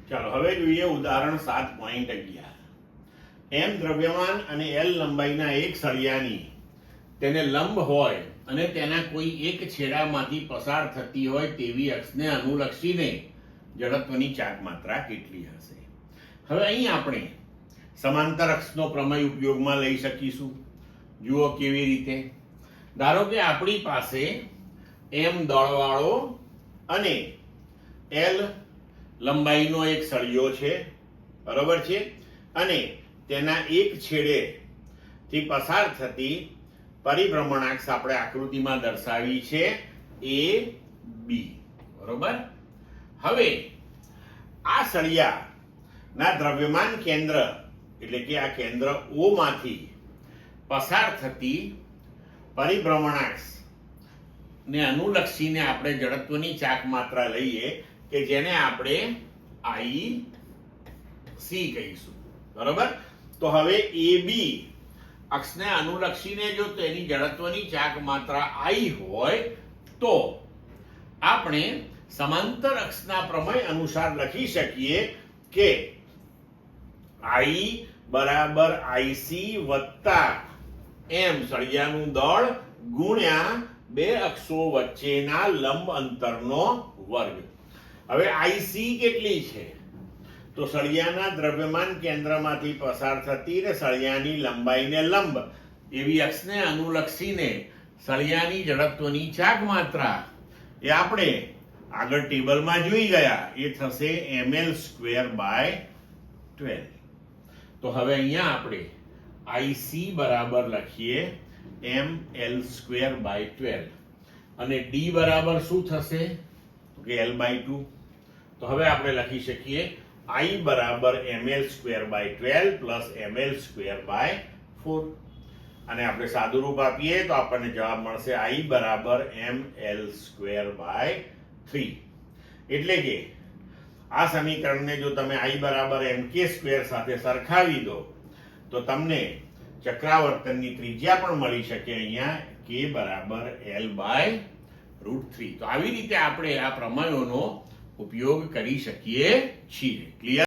ચાલો હવે જોઈએ ઉદાહરણ 7.11. એમ દ્રવ્યમાન અને એલ લંબાઈના એક સળિયાની તેને લંબ હોય અને તેના કોઈ એક છેડામાંથી પસાર થતી હોય તેવી અક્ષને અનુલક્ષીને જડત્વની ચાક માત્રા કેટલી હશે? હવે અહીં આપણે સમાંતર અક્ષનો પ્રમેય ઉપયોગમાં લઈ શકીશું. જુઓ કેવી રીતે. ધારો કે આપણી પાસે એમ દળવાળો અને એલ લંબાઈનો એક સળિયો છે, બરોબર છે, અને તેના એક છેડેથી પસાર થતી પરિભ્રમણાક્ષ આપણે આકૃતિમાં દર્શાવી છે એ બી, બરોબર. હવે આ સળિયાના દ્રવ્યમાન કેન્દ્ર એટલે કે આ કેન્દ્ર ઓ માંથી પસાર થતી પરિભ્રમણાક્ષ ને અનુલક્ષીને આપણે જડત્વની ચાક માત્રા લઈએ કે જેને આપણે આઈ સી કહીશું, બરોબર. તો હવે એ બી અક્ષને અનુલક્ષીને જો તેની જડત્વની ચાક માત્રા આઈ હોય તો આપણે સમાંતર અક્ષના પ્રમેય અનુસાર લખી શકીએ કે આઈ બરાબર આઈસી વત્તા એમ સળિયાનું દળ ગુણ્યા બે અક્ષો વચ્ચેના લંબ અંતરનો વર્ગ. હવે આઈસી કેટલી છે? તો સળિયાના દ્રવ્યમાન કેન્દ્રમાંથી પસાર થતી ને સળિયાની લંબાઈને લંબ એવી અક્ષને અનુલક્ષીને સળિયાની જડત્વની ચાક માત્રા એ આપણે આગળ ટેબલમાં જોઈ ગયા, એ થશે ml²/12. તો હવે અહીંયા આપણે આઈસી બરાબર લખીએ ml²/12 અને ડી બરાબર શું થશે? તો કે l/2. તો હવે આપણે લખી શકીએ I બરાબર ml²/12 પ્લસ ml²/4 અને આપણે સાદું રૂપ આપીએ તો આપણને જવાબ મળશે I બરાબર ml²/3. એટલે કે આ સમીકરણને જો તમે I બરાબર mk² સાથે સરખાવી દો તો તમને ચક્રાવર્તનની ત્રિજ્યા પણ મળી શકે અહીંયા k બરાબર l/√3. તો આવી રીતે આપણે આ પ્રમેયોનો ઉપયોગ કરી શકીએ છીએ. ક્લિયર?